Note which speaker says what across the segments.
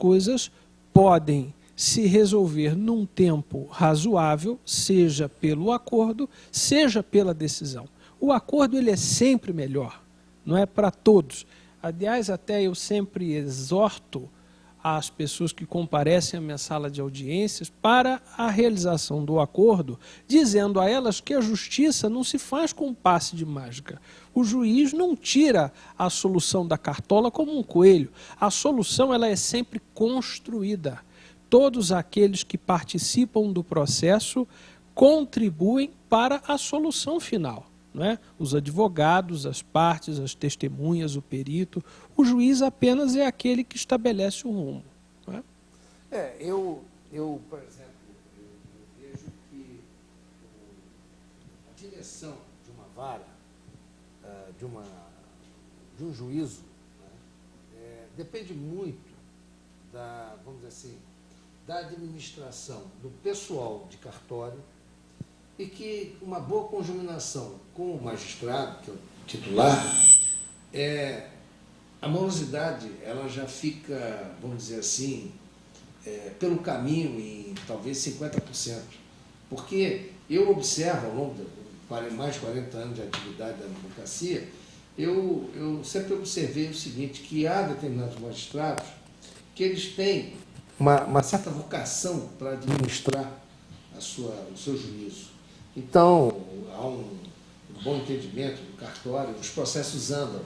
Speaker 1: coisas podem se resolver num tempo razoável, seja pelo acordo, seja pela decisão. O acordo ele é sempre melhor, não é para todos. Aliás, até eu sempre exorto as pessoas que comparecem à minha sala de audiências para a realização do acordo, dizendo a elas que a justiça não se faz com um passe de mágica. O juiz não tira a solução da cartola como um coelho. A solução ela é sempre construída. Todos aqueles que participam do processo contribuem para a solução final. Não é? Os advogados, as partes, as testemunhas, o perito. O juiz apenas é aquele que estabelece o rumo. Não é?
Speaker 2: Eu, por exemplo, eu vejo que a direção de uma vara, de um juízo, né, depende muito vamos dizer assim, da administração do pessoal de cartório, e que uma boa conjugação com o magistrado, que é o titular, a morosidade ela já fica, vamos dizer assim, pelo caminho em talvez 50%. Porque eu observo, ao longo de mais de 40 anos de atividade da advocacia, eu sempre observei o seguinte, que há determinados magistrados que eles têm uma certa vocação para administrar o seu juízo. Então, há um bom entendimento do cartório, os processos andam,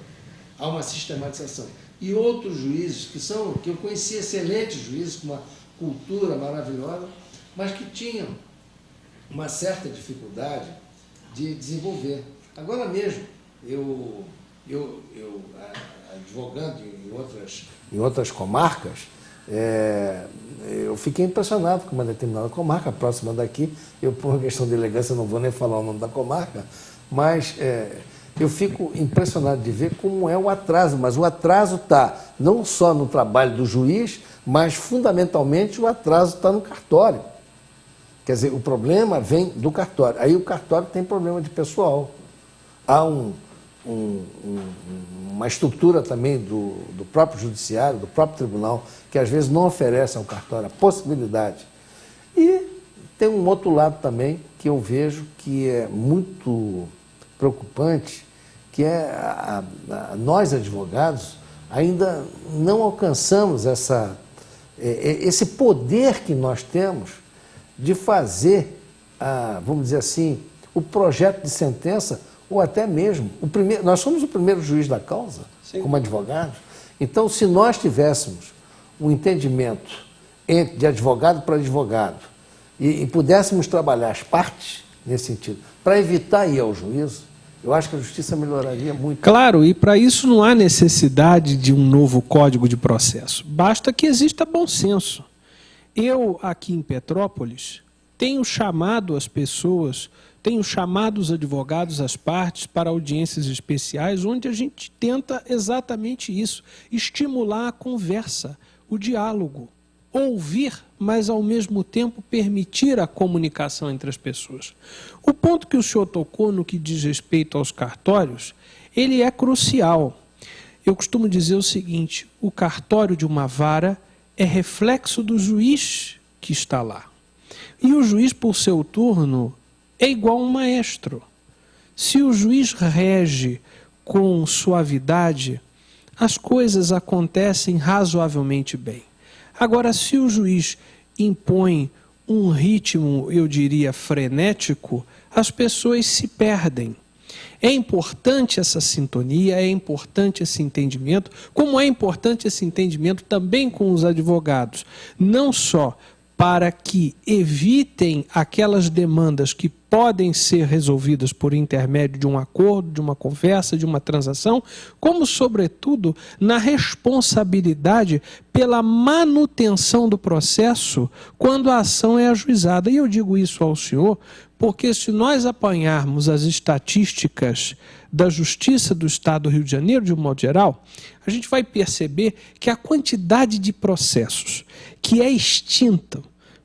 Speaker 2: há uma sistematização. E outros juízes, que eu conheci excelentes juízes, com uma cultura maravilhosa, mas que tinham uma certa dificuldade de desenvolver. Agora mesmo, eu advogando em outras comarcas, eu fiquei impressionado com uma determinada comarca, próxima daqui. Eu, por uma questão de elegância, não vou nem falar o nome da comarca, mas eu fico impressionado de ver como é o atraso. Mas o atraso está não só no trabalho do juiz, mas, fundamentalmente, o atraso está no cartório. Quer dizer, o problema vem do cartório. Aí o cartório tem problema de pessoal. Há uma estrutura também do próprio judiciário, do próprio tribunal, que às vezes não oferece ao cartório a possibilidade. E tem um outro lado também que eu vejo que é muito preocupante, que é nós, advogados, ainda não alcançamos esse poder que nós temos de fazer, vamos dizer assim, o projeto de sentença, ou até mesmo, nós somos o primeiro juiz da causa, sim, como advogados. Então, se nós tivéssemos um entendimento de advogado para advogado e pudéssemos trabalhar as partes nesse sentido, para evitar ir ao juízo, eu acho que a justiça melhoraria muito.
Speaker 1: Claro, e para isso não há necessidade de um novo código de processo. Basta que exista bom senso. Eu, aqui em Petrópolis, tenho chamado as pessoas, tenho chamado os advogados, as partes, para audiências especiais, onde a gente tenta exatamente isso, estimular a conversa, o diálogo, ouvir, mas ao mesmo tempo permitir a comunicação entre as pessoas. O ponto que o senhor tocou no que diz respeito aos cartórios, ele é crucial. Eu costumo dizer o seguinte, o cartório de uma vara é reflexo do juiz que está lá. E o juiz, por seu turno, é igual a um maestro. Se o juiz rege com suavidade, as coisas acontecem razoavelmente bem. Agora, se o juiz impõe um ritmo, eu diria, frenético, as pessoas se perdem. É importante essa sintonia, é importante esse entendimento, como é importante esse entendimento também com os advogados, não só para que evitem aquelas demandas que podem ser resolvidas por intermédio de um acordo, de uma conversa, de uma transação, como, sobretudo, na responsabilidade pela manutenção do processo quando a ação é ajuizada. E eu digo isso ao senhor porque, se nós apanharmos as estatísticas da Justiça do Estado do Rio de Janeiro, de um modo geral, a gente vai perceber que a quantidade de processos que é extinta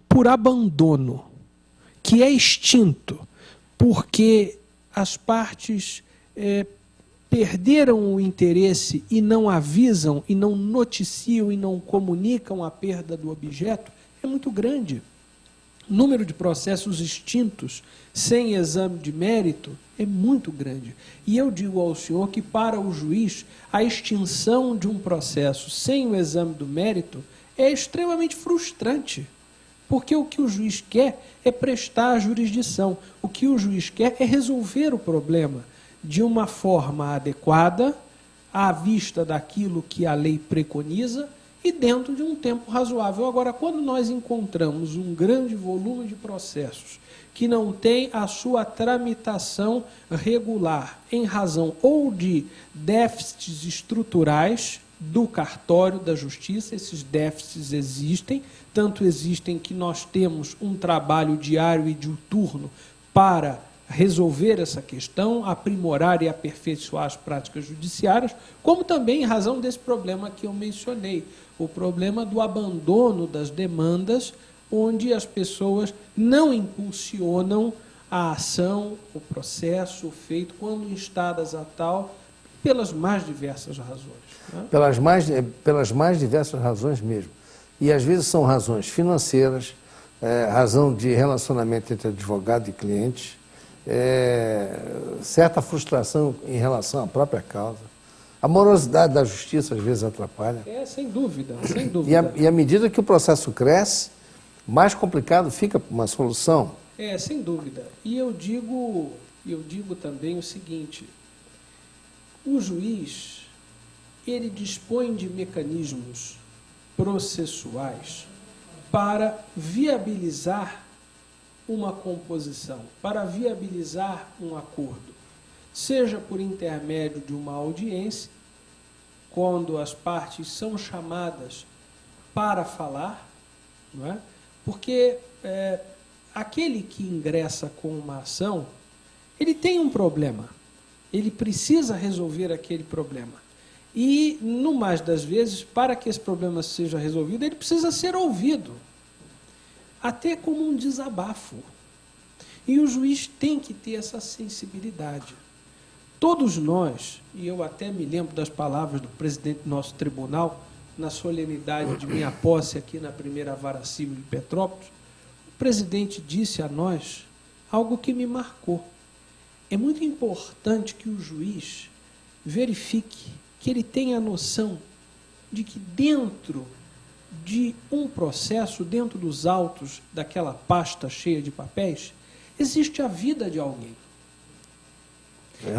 Speaker 1: por abandono, que é extinto porque as partes perderam o interesse e não avisam, e não noticiam, e não comunicam a perda do objeto é muito grande. O número de processos extintos sem exame de mérito é muito grande. E eu digo ao senhor que, para o juiz, a extinção de um processo sem o exame do mérito é extremamente frustrante. Porque o que o juiz quer é prestar a jurisdição. O que o juiz quer é resolver o problema de uma forma adequada, à vista daquilo que a lei preconiza e dentro de um tempo razoável. Agora, quando nós encontramos um grande volume de processos que não tem a sua tramitação regular em razão ou de déficits estruturais do cartório da justiça, esses déficits existem, tanto existem que nós temos um trabalho diário e diuturno para resolver essa questão, aprimorar e aperfeiçoar as práticas judiciárias, como também em razão desse problema que eu mencionei, o problema do abandono das demandas, onde as pessoas não impulsionam a ação, o processo, o feito, quando instadas a tal, pelas mais diversas razões. Né?
Speaker 2: Pelas mais diversas razões mesmo. E às vezes são razões financeiras, razão de relacionamento entre advogado e cliente, certa frustração em relação à própria causa. A morosidade da justiça às vezes atrapalha.
Speaker 1: Sem dúvida, sem dúvida.
Speaker 2: E à medida que o processo cresce, mais complicado fica uma solução.
Speaker 1: Sem dúvida. E eu digo também o seguinte: o juiz, ele dispõe de mecanismos processuais para viabilizar uma composição, para viabilizar um acordo, seja por intermédio de uma audiência, quando as partes são chamadas para falar, não é? Porque aquele que ingressa com uma ação, ele tem um problema, ele precisa resolver aquele problema. E, no mais das vezes, para que esse problema seja resolvido, ele precisa ser ouvido, até como um desabafo. E o juiz tem que ter essa sensibilidade. Todos nós, e eu até me lembro das palavras do presidente do nosso tribunal, na solenidade de minha posse aqui na primeira vara civil de Petrópolis, o presidente disse a nós algo que me marcou. É muito importante que o juiz verifique que ele tenha a noção de que dentro de um processo, dentro dos autos daquela pasta cheia de papéis, existe a vida de alguém.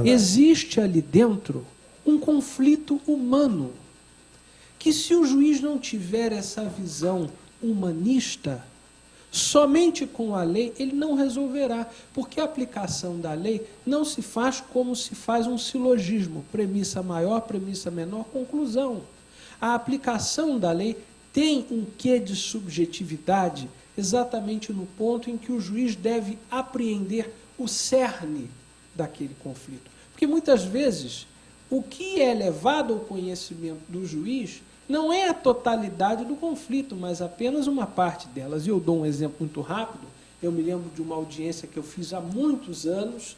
Speaker 1: Existe ali dentro um conflito humano, que se o juiz não tiver essa visão humanista, somente com a lei ele não resolverá, porque a aplicação da lei não se faz como se faz um silogismo, premissa maior, premissa menor, conclusão. A aplicação da lei tem um quê de subjetividade, exatamente no ponto em que o juiz deve apreender o cerne daquele conflito. Porque muitas vezes o que é levado ao conhecimento do juiz não é a totalidade do conflito, mas apenas uma parte delas. E eu dou um exemplo muito rápido. Eu me lembro de uma audiência que eu fiz há muitos anos,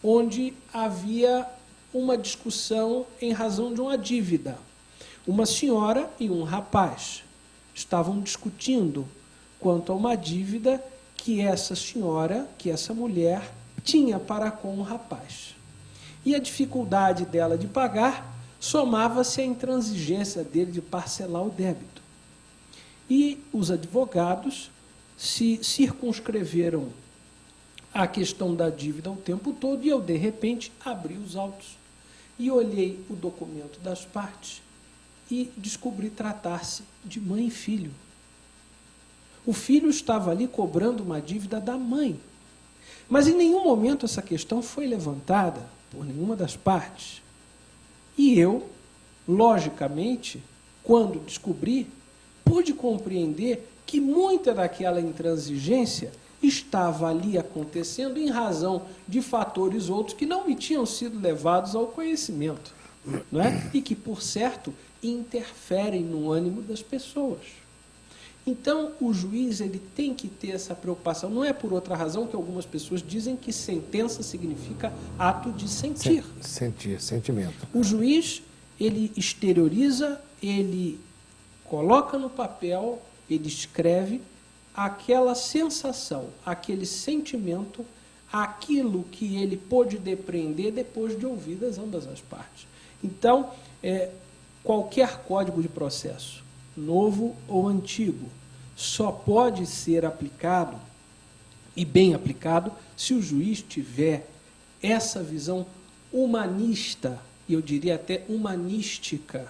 Speaker 1: onde havia uma discussão em razão de uma dívida. Uma senhora e um rapaz estavam discutindo quanto a uma dívida que essa senhora, que essa mulher, tinha para com o rapaz. E a dificuldade dela de pagar somava-se à intransigência dele de parcelar o débito. E os advogados se circunscreveram à questão da dívida o tempo todo, e eu, de repente, abri os autos e olhei o documento das partes e descobri tratar-se de mãe e filho. O filho estava ali cobrando uma dívida da mãe. Mas em nenhum momento essa questão foi levantada por nenhuma das partes. E eu, logicamente, quando descobri, pude compreender que muita daquela intransigência estava ali acontecendo em razão de fatores outros que não me tinham sido levados ao conhecimento, não é? E que, por certo, interferem no ânimo das pessoas. Então, o juiz ele tem que ter essa preocupação. Não é por outra razão que algumas pessoas dizem que sentença significa ato de sentir.
Speaker 2: Sentir, sentimento.
Speaker 1: O juiz, ele exterioriza, ele coloca no papel, ele escreve aquela sensação, aquele sentimento, aquilo que ele pôde depreender depois de ouvidas ambas as partes. Então, qualquer código de processo, novo ou antigo, só pode ser aplicado, e bem aplicado, se o juiz tiver essa visão humanista, e eu diria até humanística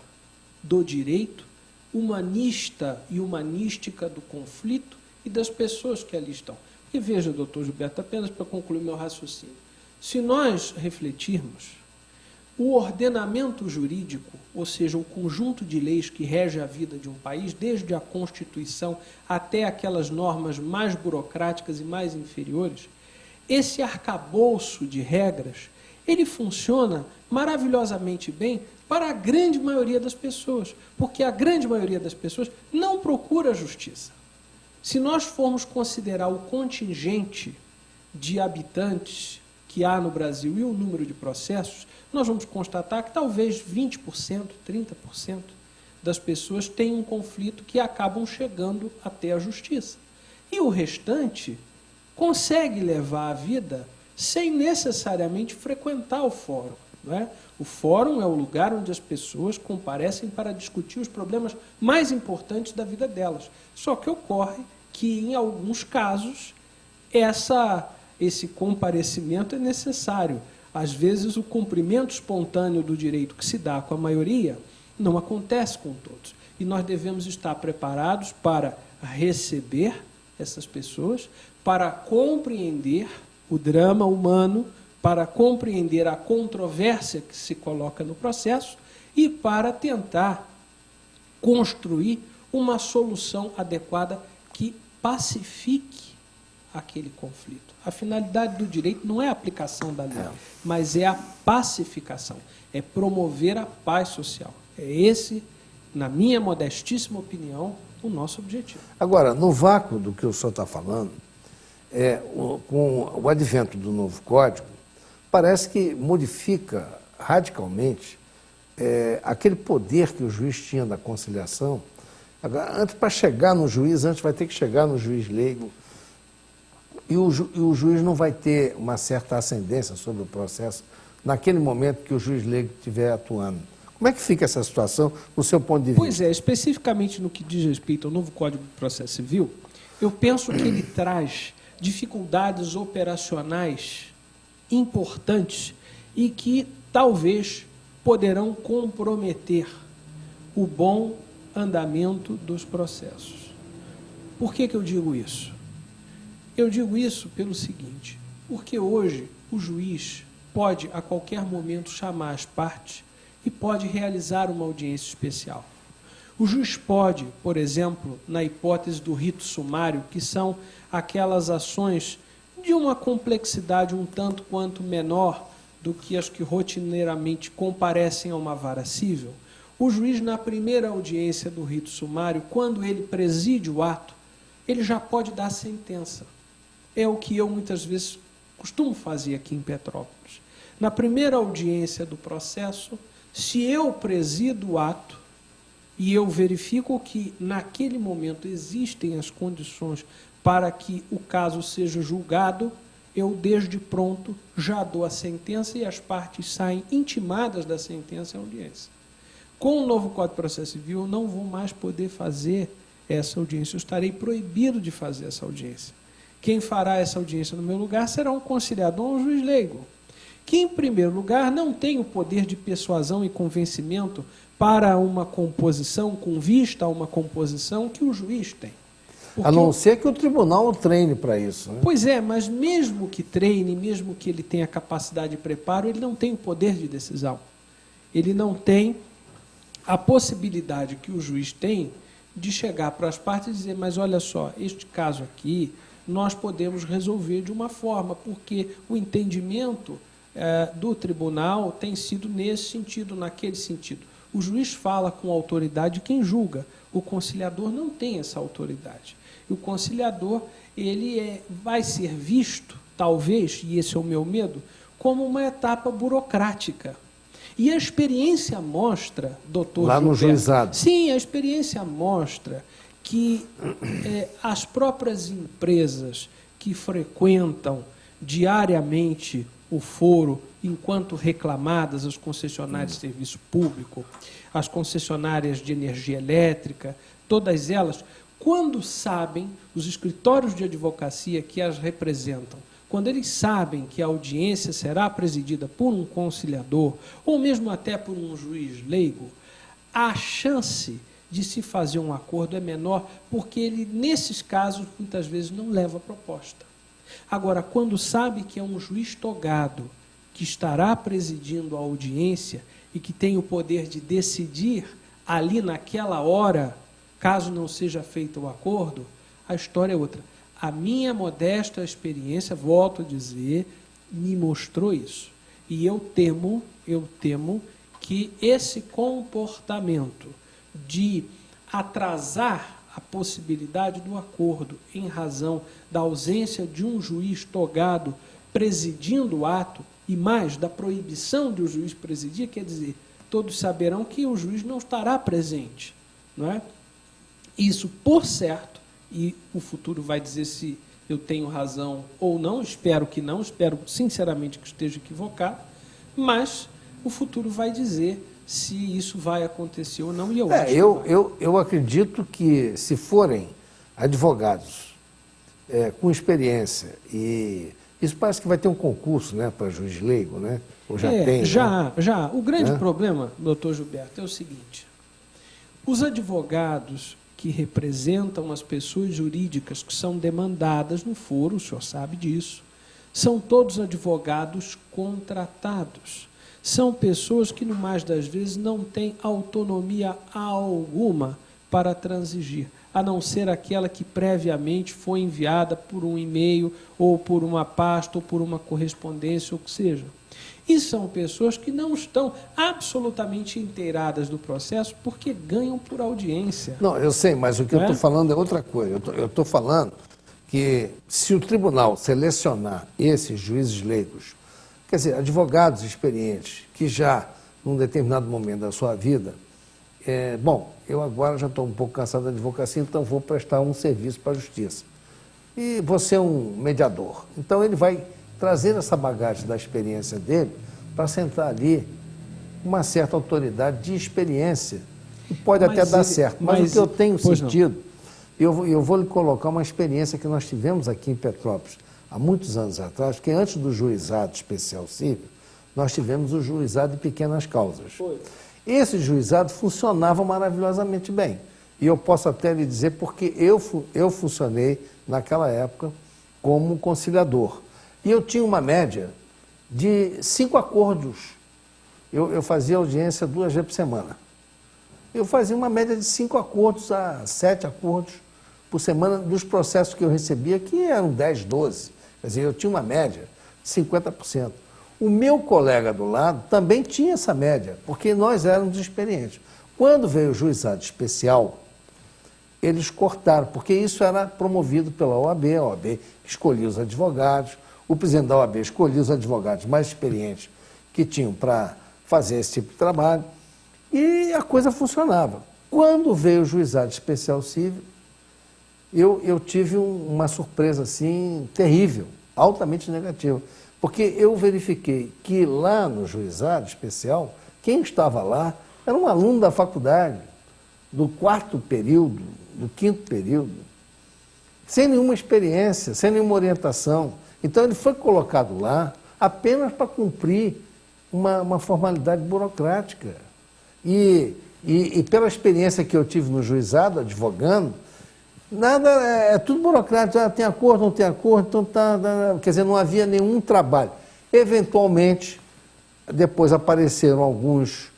Speaker 1: do direito, humanista e humanística do conflito e das pessoas que ali estão. E veja, doutor Gilberto, apenas para concluir meu raciocínio, se nós refletirmos, o ordenamento jurídico, ou seja, o conjunto de leis que rege a vida de um país, desde a Constituição até aquelas normas mais burocráticas e mais inferiores, esse arcabouço de regras, ele funciona maravilhosamente bem para a grande maioria das pessoas, porque a grande maioria das pessoas não procura justiça. Se nós formos considerar o contingente de habitantes que há no Brasil e o número de processos, nós vamos constatar que talvez 20%, 30% das pessoas têm um conflito que acabam chegando até a justiça. E o restante consegue levar a vida sem necessariamente frequentar o fórum. Não é? O fórum é o lugar onde as pessoas comparecem para discutir os problemas mais importantes da vida delas. Só que ocorre que, em alguns casos, esse comparecimento é necessário. Às vezes, o cumprimento espontâneo do direito que se dá com a maioria não acontece com todos. E nós devemos estar preparados para receber essas pessoas, para compreender o drama humano, para compreender a controvérsia que se coloca no processo e para tentar construir uma solução adequada que pacifique aquele conflito. A finalidade do direito não é a aplicação da lei, mas é a pacificação, é promover a paz social. É esse, na minha modestíssima opinião, o nosso objetivo.
Speaker 2: Agora, no vácuo do que o senhor está falando, com o advento do novo Código, parece que modifica radicalmente aquele poder que o juiz tinha da conciliação. Agora, antes, para chegar no juiz, antes vai ter que chegar no juiz leigo, e o juiz não vai ter uma certa ascendência sobre o processo naquele momento que o juiz leigo estiver atuando. Como é que fica essa situação, no seu ponto de vista?
Speaker 1: Pois é, especificamente no que diz respeito ao novo Código de Processo Civil, eu penso que ele traz dificuldades operacionais importantes e que talvez poderão comprometer o bom andamento dos processos. Por que eu digo isso? Eu digo isso pelo seguinte, porque hoje o juiz pode a qualquer momento chamar as partes e pode realizar uma audiência especial. O juiz pode, por exemplo, na hipótese do rito sumário, que são aquelas ações de uma complexidade um tanto quanto menor do que as que rotineiramente comparecem a uma vara civil, o juiz, na primeira audiência do rito sumário, quando ele preside o ato, ele já pode dar sentença. É o que eu muitas vezes costumo fazer aqui em Petrópolis. Na primeira audiência do processo, se eu presido o ato e eu verifico que naquele momento existem as condições para que o caso seja julgado, eu desde pronto já dou a sentença e as partes saem intimadas da sentença em audiência. Com o novo Código de Processo Civil, eu não vou mais poder fazer essa audiência, eu estarei proibido de fazer essa audiência. Quem fará essa audiência no meu lugar será um conciliador ou um juiz leigo, que, em primeiro lugar, não tem o poder de persuasão e convencimento para uma composição, com vista a uma composição que o juiz tem.
Speaker 2: A não ser que o tribunal o treine para isso. Né?
Speaker 1: Pois é, mas mesmo que treine, mesmo que ele tenha capacidade de preparo, ele não tem o poder de decisão. Ele não tem a possibilidade que o juiz tem de chegar para as partes e dizer, mas olha só, este caso aqui nós podemos resolver de uma forma, porque o entendimento do tribunal tem sido nesse sentido, naquele sentido. O juiz fala com a autoridade de quem julga. O conciliador não tem essa autoridade. E o conciliador, vai ser visto, talvez, e esse é o meu medo, como uma etapa burocrática. E a experiência mostra, doutor
Speaker 2: Lá no
Speaker 1: Gilberto,
Speaker 2: juizado.
Speaker 1: sim, a experiência mostra que as próprias empresas que frequentam diariamente o foro, enquanto reclamadas, as concessionárias de serviço público, as concessionárias de energia elétrica, todas elas, quando sabem, os escritórios de advocacia que as representam, quando eles sabem que a audiência será presidida por um conciliador, ou mesmo até por um juiz leigo, a chance de se fazer um acordo é menor, porque ele, nesses casos, muitas vezes não leva proposta. Agora, quando sabe que é um juiz togado que estará presidindo a audiência e que tem o poder de decidir ali naquela hora, caso não seja feito o acordo, a história é outra. A minha modesta experiência, volto a dizer, me mostrou isso. E eu temo que esse comportamento de atrasar a possibilidade do acordo em razão da ausência de um juiz togado presidindo o ato, e mais, da proibição de o juiz presidir, quer dizer, todos saberão que o juiz não estará presente, não é? Isso, por certo, e o futuro vai dizer se eu tenho razão ou não, espero que não, espero sinceramente que esteja equivocado, mas o futuro vai dizer se isso vai acontecer ou não, e eu acho que vai.
Speaker 2: Eu acredito que, se forem advogados com experiência, e isso parece que vai ter um concurso, né, para juiz leigo, né? Ou já tem,
Speaker 1: já,
Speaker 2: né?
Speaker 1: já. O grande problema, doutor Gilberto, é o seguinte: os advogados que representam as pessoas jurídicas que são demandadas no foro, o senhor sabe disso, são todos advogados contratados. São pessoas que, no mais das vezes, não têm autonomia alguma para transigir, a não ser aquela que previamente foi enviada por um e-mail, ou por uma pasta, ou por uma correspondência, ou o que seja. E são pessoas que não estão absolutamente inteiradas do processo porque ganham por audiência.
Speaker 2: Não, eu sei, mas o que eu estou falando é outra coisa. Eu estou falando que, se o tribunal selecionar esses juízes leigos, quer dizer, advogados experientes, que já, num determinado momento da sua vida, bom, eu agora já estou um pouco cansado da advocacia, então vou prestar um serviço para a justiça. E vou ser um mediador. Então ele vai trazer essa bagagem da experiência dele para sentar ali uma certa autoridade de experiência, que pode até dar certo. Mas o que eu tenho sentido, eu vou lhe colocar uma experiência que nós tivemos aqui em Petrópolis, há muitos anos atrás, porque antes do juizado especial civil, nós tivemos o juizado de pequenas causas. Esse juizado funcionava maravilhosamente bem. E eu posso até lhe dizer porque eu funcionei naquela época como conciliador. E eu tinha uma média de 5 acordos. Eu fazia audiência 2 vezes por semana. Eu fazia uma média de 5 acordos a 7 acordos por semana dos processos que eu recebia, que eram 10, 12. Quer dizer, eu tinha uma média de 50%. O meu colega do lado também tinha essa média, porque nós éramos experientes. Quando veio o juizado especial, eles cortaram, porque isso era promovido pela OAB, a OAB escolhia os advogados, o presidente da OAB escolhia os advogados mais experientes que tinham para fazer esse tipo de trabalho, e a coisa funcionava. Quando veio o juizado especial civil, eu tive uma surpresa assim terrível, altamente negativa, porque eu verifiquei que lá no juizado especial, quem estava lá era um aluno da faculdade, do 4º período, do 5º período, sem nenhuma experiência, sem nenhuma orientação. Então ele foi colocado lá apenas para cumprir uma formalidade burocrática. E pela experiência que eu tive no juizado, advogando, nada, é tudo burocrático, tem acordo, não tem acordo, então quer dizer, não havia nenhum trabalho. Eventualmente, depois apareceram alguns,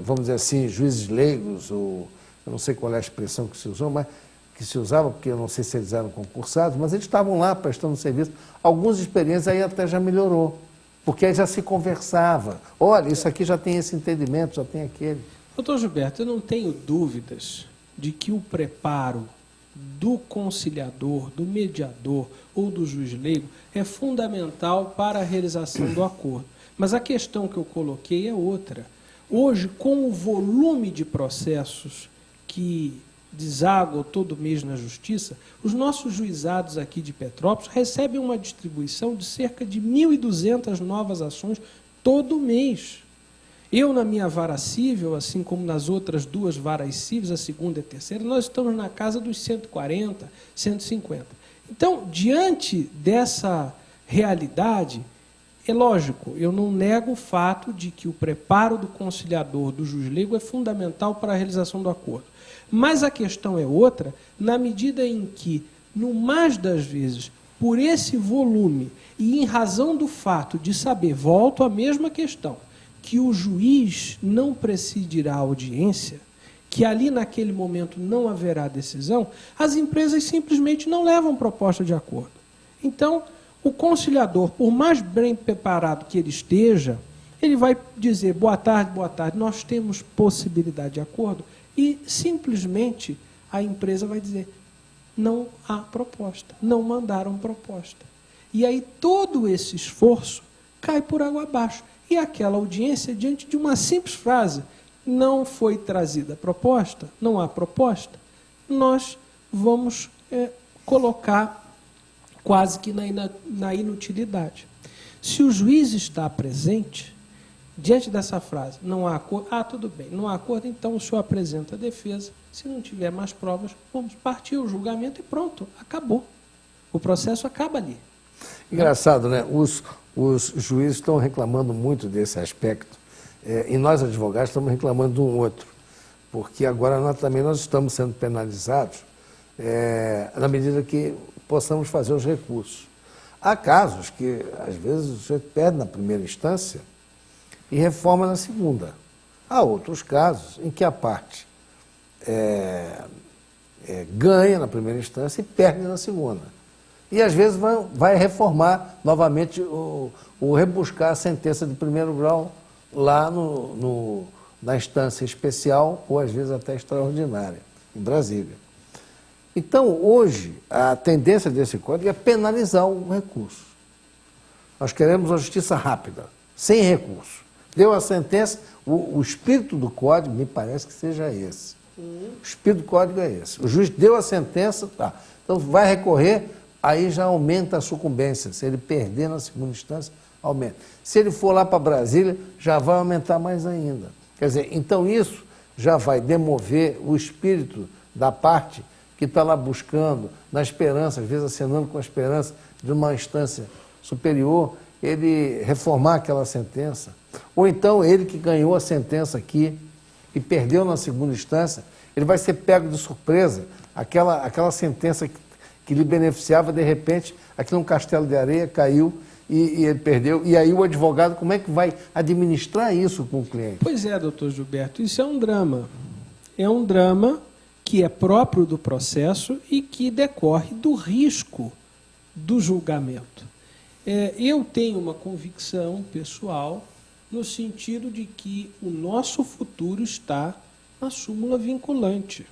Speaker 2: vamos dizer assim, juízes leigos, ou eu não sei qual é a expressão que se usou, mas que se usava, porque eu não sei se eles eram concursados, mas eles estavam lá prestando serviço. Alguns experiências aí até já melhorou. porque aí já se conversava. Olha, isso aqui já tem esse entendimento, já tem aquele.
Speaker 1: Doutor Gilberto, eu não tenho dúvidas de que o preparo do conciliador, do mediador ou do juiz leigo é fundamental para a realização do acordo. Mas a questão que eu coloquei é outra. Hoje, com o volume de processos que desaguam todo mês na Justiça, os nossos juizados aqui de Petrópolis recebem uma distribuição de cerca de 1.200 novas ações todo mês. Eu, na minha vara civil, assim como nas outras duas varas cíveis, a segunda e a terceira, nós estamos na casa dos 140, 150. Então, diante dessa realidade, é lógico, eu não nego o fato de que o preparo do conciliador, do juiz leigo, é fundamental para a realização do acordo. Mas a questão é outra, na medida em que, no mais das vezes, por esse volume e em razão do fato de saber, volto à mesma questão, que o juiz não presidirá a audiência, que ali naquele momento não haverá decisão, as empresas simplesmente não levam proposta de acordo. Então, o conciliador, por mais bem preparado que ele esteja, ele vai dizer, boa tarde, nós temos possibilidade de acordo, e simplesmente a empresa vai dizer, não há proposta, não mandaram proposta. E aí todo esse esforço cai por água abaixo. E aquela audiência, diante de uma simples frase, não foi trazida a proposta, não há proposta, nós vamos colocar quase que na inutilidade. Se o juiz está presente, diante dessa frase, não há acordo, tudo bem, não há acordo, então o senhor apresenta a defesa, se não tiver mais provas, vamos partir o julgamento e pronto, acabou. O processo acaba ali.
Speaker 2: Engraçado, né? Os juízes estão reclamando muito desse aspecto, e nós, advogados, estamos reclamando de um outro, porque agora nós estamos sendo penalizados na medida que possamos fazer os recursos. Há casos que, às vezes, o sujeito perde na primeira instância e reforma na segunda. Há outros casos em que a parte ganha na primeira instância e perde na segunda. E, às vezes, vai reformar novamente, rebuscar a sentença de primeiro grau lá na instância especial, ou, às vezes, até extraordinária, em Brasília. Então, hoje, a tendência desse código é penalizar o recurso. Nós queremos uma justiça rápida, sem recurso. Deu a sentença, o espírito do código me parece que seja esse. O espírito do código é esse. O juiz deu a sentença, tá. Então vai recorrer, aí já aumenta a sucumbência. Se ele perder na segunda instância, aumenta. Se ele for lá para Brasília, já vai aumentar mais ainda. Quer dizer, então isso já vai demover o espírito da parte que está lá buscando, na esperança, às vezes acenando com a esperança de uma instância superior, ele reformar aquela sentença. Ou então ele que ganhou a sentença aqui e perdeu na segunda instância, ele vai ser pego de surpresa, aquela sentença que lhe beneficiava, de repente, aqui num castelo de areia, caiu e ele perdeu. E aí o advogado, como é que vai administrar isso com o cliente?
Speaker 1: Pois é, doutor Gilberto, isso é um drama. É um drama que é próprio do processo e que decorre do risco do julgamento. Eu tenho uma convicção pessoal no sentido de que o nosso futuro está na súmula vinculante.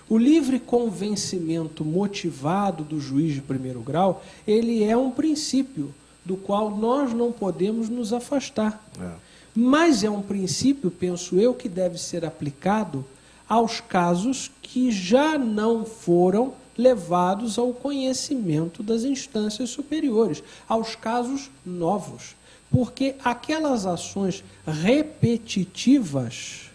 Speaker 1: O livre convencimento motivado do juiz de primeiro grau, ele é um princípio do qual nós não podemos nos afastar. Mas é um princípio, penso eu, que deve ser aplicado aos casos que já não foram levados ao conhecimento das instâncias superiores, aos casos novos. Porque aquelas ações repetitivas,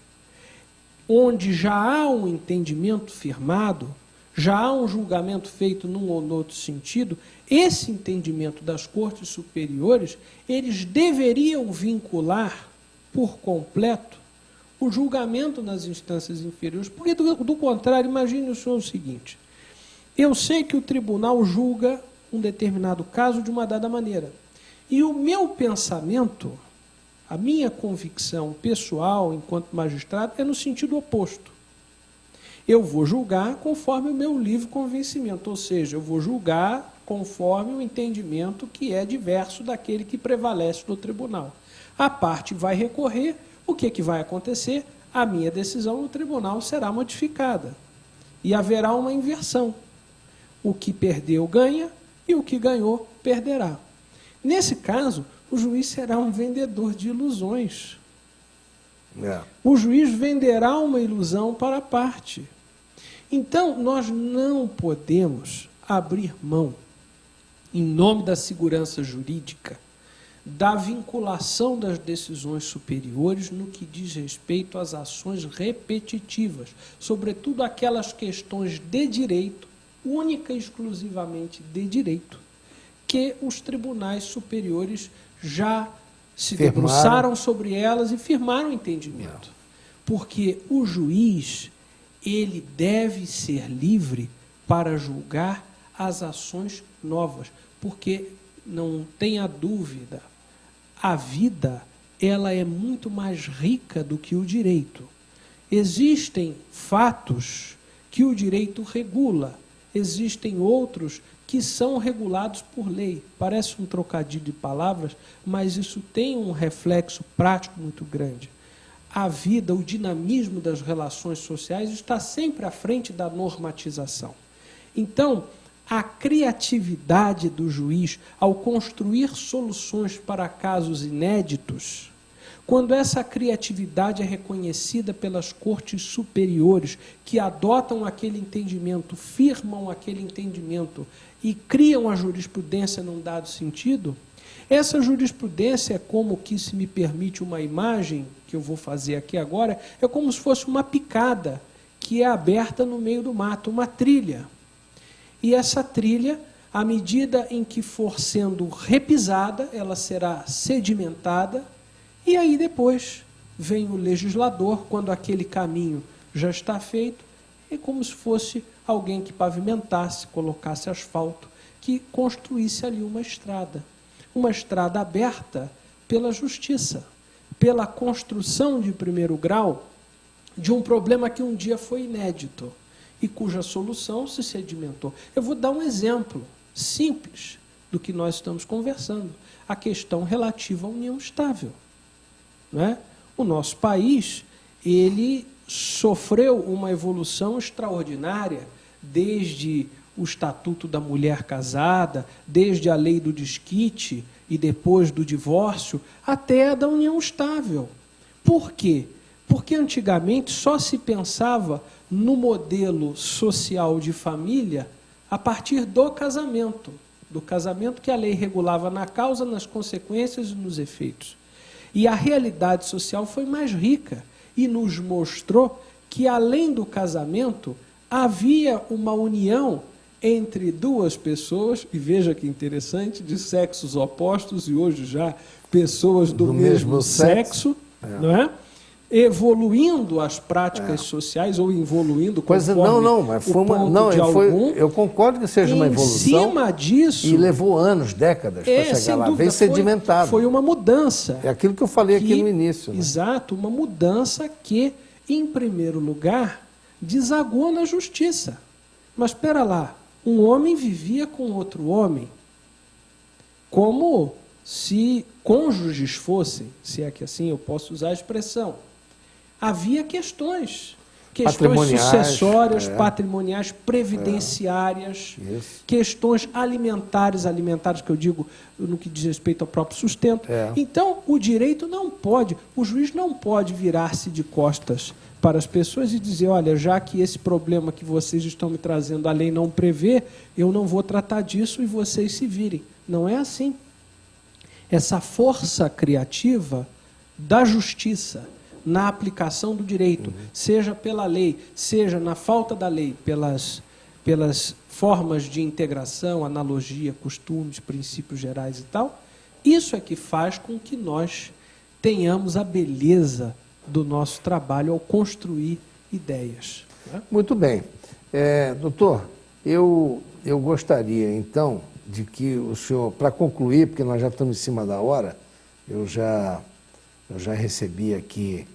Speaker 1: onde já há um entendimento firmado, já há um julgamento feito num ou no outro sentido, esse entendimento das cortes superiores, eles deveriam vincular por completo o julgamento nas instâncias inferiores, porque, do contrário, imagine o senhor o seguinte, eu sei que o tribunal julga um determinado caso de uma dada maneira, e o meu pensamento, a minha convicção pessoal, enquanto magistrado, é no sentido oposto. Eu vou julgar conforme o meu livre convencimento, ou seja, eu vou julgar conforme o entendimento que é diverso daquele que prevalece no tribunal. A parte vai recorrer, o que vai acontecer? A minha decisão no tribunal será modificada. E haverá uma inversão. O que perdeu ganha e o que ganhou perderá. Nesse caso, o juiz será um vendedor de ilusões. O juiz venderá uma ilusão para a parte. Então, nós não podemos abrir mão, em nome da segurança jurídica, da vinculação das decisões superiores no que diz respeito às ações repetitivas, sobretudo aquelas questões de direito, única e exclusivamente de direito, que os tribunais superiores já se debruçaram sobre elas e firmaram o entendimento. Porque o juiz, ele deve ser livre para julgar as ações novas, porque não tenha dúvida, a vida ela é muito mais rica do que o direito. Existem fatos que o direito regula, existem outros que são regulados por lei. Parece um trocadilho de palavras, mas isso tem um reflexo prático muito grande. A vida, o dinamismo das relações sociais está sempre à frente da normatização. Então, a criatividade do juiz ao construir soluções para casos inéditos, quando essa criatividade é reconhecida pelas cortes superiores, que adotam aquele entendimento, firmam aquele entendimento e criam a jurisprudência num dado sentido, essa jurisprudência é como que, se me permite uma imagem, que eu vou fazer aqui agora, é como se fosse uma picada que é aberta no meio do mato, uma trilha. E essa trilha, à medida em que for sendo repisada, ela será sedimentada, e aí depois vem o legislador, quando aquele caminho já está feito, é como se fosse alguém que pavimentasse, colocasse asfalto, que construísse ali uma estrada aberta pela justiça, pela construção de primeiro grau de um problema que um dia foi inédito e cuja solução se sedimentou. Eu vou dar um exemplo simples do que nós estamos conversando, a questão relativa à união estável. Não é? O nosso país, ele sofreu uma evolução extraordinária desde o Estatuto da Mulher Casada, desde a lei do desquite e depois do divórcio, até a da união estável. Por quê? Porque antigamente só se pensava no modelo social de família a partir do casamento que a lei regulava na causa, nas consequências e nos efeitos. E a realidade social foi mais rica e nos mostrou que, além do casamento, havia uma união entre duas pessoas, e veja que interessante, de sexos opostos, e hoje já pessoas do mesmo sexo, não é? Evoluindo as práticas sociais, ou evoluindo conforme
Speaker 2: mas foi eu concordo que seja uma evolução.
Speaker 1: Em cima disso...
Speaker 2: E levou anos, décadas para chegar lá, bem sedimentado.
Speaker 1: Foi uma mudança.
Speaker 2: É aquilo que eu falei aqui no início. Né?
Speaker 1: Exato, uma mudança que, em primeiro lugar, desagou na justiça. Mas espera lá, um homem vivia com outro homem como se cônjuges fossem, se é que assim eu posso usar a expressão. Havia questões sucessórias, patrimoniais, previdenciárias, questões alimentares que eu digo no que diz respeito ao próprio sustento. Então, o direito não pode, o juiz não pode virar-se de costas para as pessoas e dizer, olha, já que esse problema que vocês estão me trazendo, a lei não prevê, eu não vou tratar disso e vocês se virem. Não é assim. Essa força criativa da justiça na aplicação do direito, seja pela lei, seja na falta da lei, pelas formas de integração, analogia, costumes, princípios gerais e tal, isso é que faz com que nós tenhamos a beleza do nosso trabalho ao construir ideias. Né?
Speaker 2: Muito bem. Doutor, eu gostaria, então, de que o senhor, para concluir, porque nós já estamos em cima da hora, eu já recebi aqui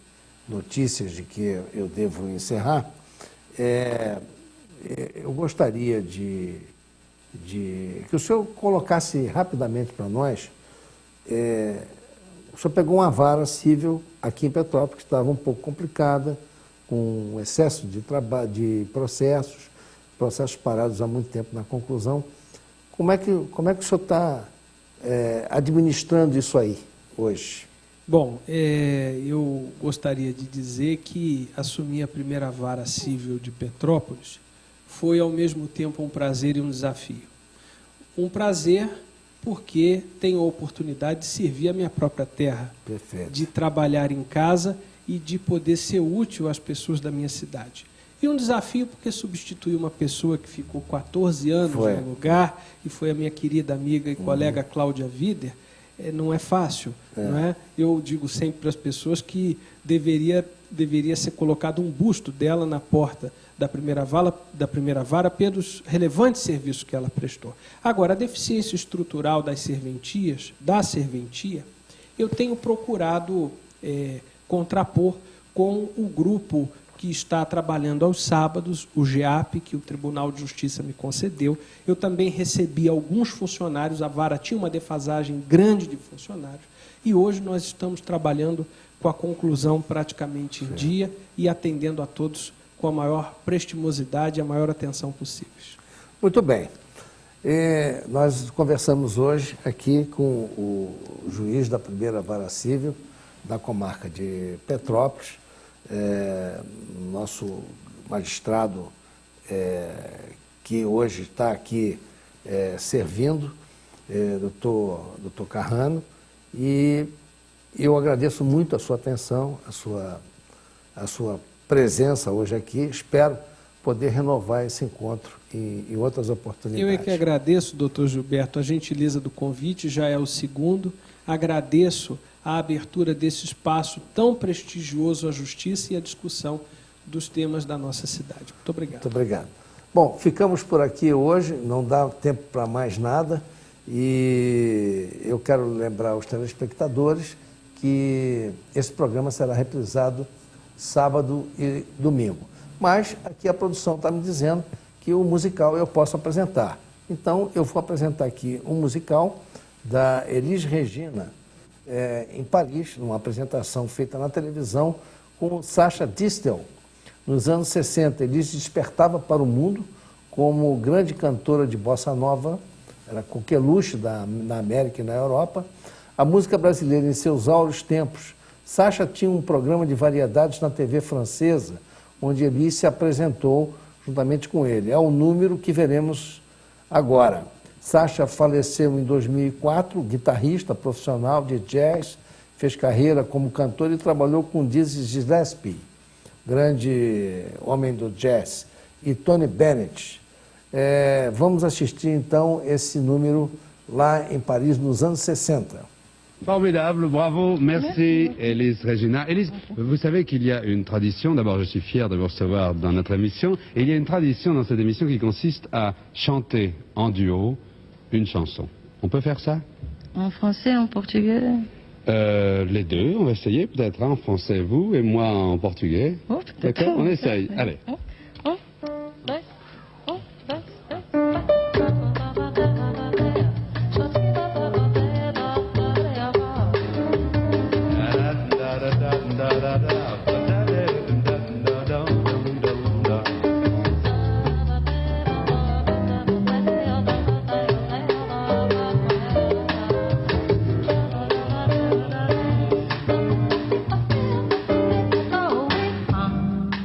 Speaker 2: notícias de que eu devo encerrar, eu gostaria de que o senhor colocasse rapidamente para nós. O senhor pegou uma vara civil aqui em Petrópolis que estava um pouco complicada, com excesso de trabalho, de processos parados há muito tempo na conclusão. Como é que o senhor está administrando isso aí hoje?
Speaker 1: Bom, eu gostaria de dizer que assumir a primeira vara civil de Petrópolis foi ao mesmo tempo um prazer e um desafio. Um prazer porque tenho a oportunidade de servir a minha própria terra,
Speaker 2: Perfeito.
Speaker 1: De trabalhar em casa e de poder ser útil às pessoas da minha cidade. E um desafio porque substituí uma pessoa que ficou 14 anos no lugar, e foi a minha querida amiga e colega Cláudia Wider. Não é fácil, não é? Eu digo sempre para as pessoas que deveria ser colocado um busto dela na porta da primeira vara pelos relevantes serviços que ela prestou. Agora, a deficiência estrutural da serventia, eu tenho procurado contrapor com o grupo que está trabalhando aos sábados, o GEAP, que o Tribunal de Justiça me concedeu. Eu também recebi alguns funcionários, a vara tinha uma defasagem grande de funcionários, e hoje nós estamos trabalhando com a conclusão praticamente em dia e atendendo a todos com a maior prestimosidade e a maior atenção possíveis.
Speaker 2: Muito bem. Nós conversamos hoje aqui com o juiz da primeira vara civil da comarca de Petrópolis, nosso magistrado que hoje está aqui servindo, doutor Carrano, e eu agradeço muito a sua atenção, a sua presença hoje aqui. Espero poder renovar esse encontro em outras oportunidades.
Speaker 1: Eu é que agradeço, doutor Gilberto, a gentileza do convite, já é o segundo. Agradeço a abertura desse espaço tão prestigioso à justiça e à discussão dos temas da nossa cidade. Muito obrigado.
Speaker 2: Muito obrigado. Bom, ficamos por aqui hoje, não dá tempo para mais nada, e eu quero lembrar aos telespectadores que esse programa será reprisado sábado e domingo. Mas aqui a produção está me dizendo que o musical eu posso apresentar. Então, eu vou apresentar aqui um musical da Elis Regina, em Paris, numa apresentação feita na televisão com Sacha Distel. Nos anos 60, Elis despertava para o mundo como grande cantora de bossa nova, era coqueluche na América e na Europa. A música brasileira em seus áureos tempos. Sacha tinha um programa de variedades na TV francesa, onde Elis se apresentou juntamente com ele. É o número que veremos agora. Sacha faleceu em 2004, guitarrista profissional de jazz, fez carreira como cantor e trabalhou com Dizzy Gillespie, grande homem do jazz, e Tony Bennett. Vamos assistir então esse número lá em Paris nos anos 60.
Speaker 3: Formidable, bravo, merci Elis Regina. Elis, vous savez qu'il y a une tradition, d'abord je suis fier de vous recevoir dans notre émission, et il y a une tradition dans cette émission qui consiste à chanter en duo une chanson. On peut faire ça?
Speaker 4: En français, en portugais?
Speaker 3: Les deux, on va essayer peut-être, en français vous et moi en portugais.
Speaker 4: Oh, peut-être.
Speaker 3: D'accord, on essaye, allez.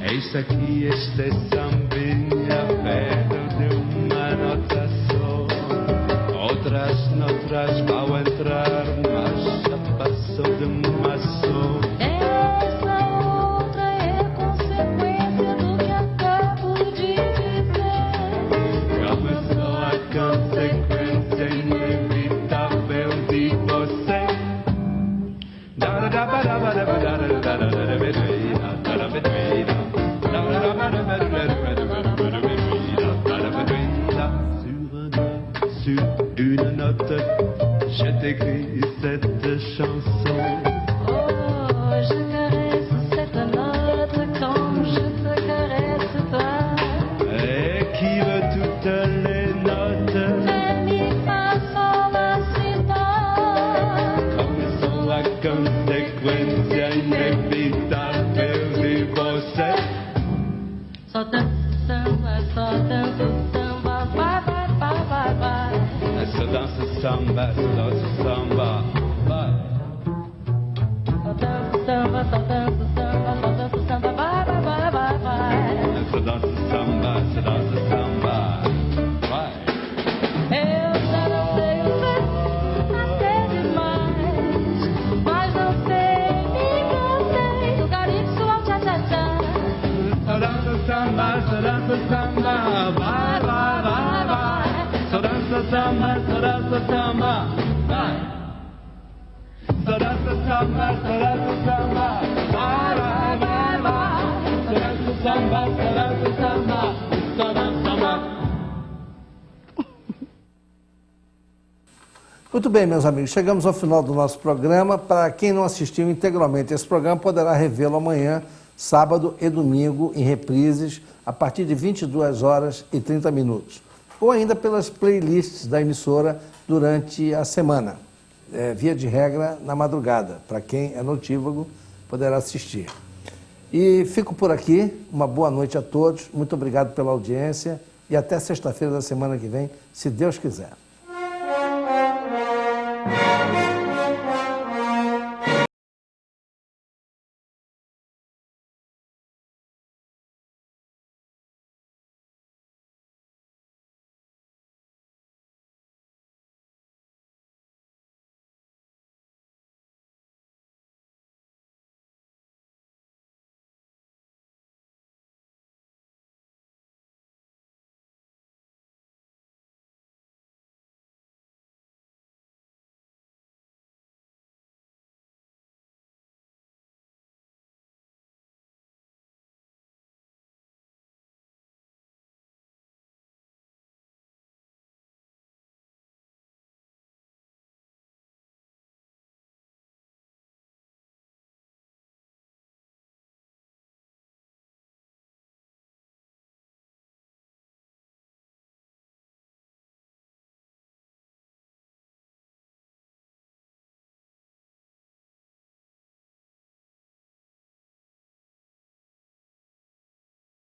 Speaker 3: Eis aqui este sambinha velho de uma nota só. Outras notas vão entrar, mas já passou de uma só.
Speaker 4: Essa outra é consequência do que acabo de dizer.
Speaker 3: Começou a consequência inevitável de você. Sur une note, j'ai écrit cette chanson.
Speaker 4: Só danço samba, vai, vai, vai, vai, vai.
Speaker 3: Só dança samba, vai.
Speaker 4: Só danço samba, vai, vai, vai, vai, vai.
Speaker 3: Só dança samba, vai.
Speaker 4: Eu já não sei o que até demais, mas não sei, me cansei do calypso ao tcha-tcha-tcha.
Speaker 3: Só dança samba, vai, vai, vai, vai. Só dança samba, vai. Só dança samba, vai, vai, vai, vai. Só dança samba, só dança samba.
Speaker 2: Muito bem, meus amigos, chegamos ao final do nosso programa. Para quem não assistiu integralmente esse programa, poderá revê-lo amanhã, sábado e domingo, em reprises, a partir de 22h30, ou ainda pelas playlists da emissora durante a semana, via de regra, na madrugada. Para quem é notívago, poderá assistir. E fico por aqui, uma boa noite a todos, muito obrigado pela audiência e até sexta-feira da semana que vem, se Deus quiser.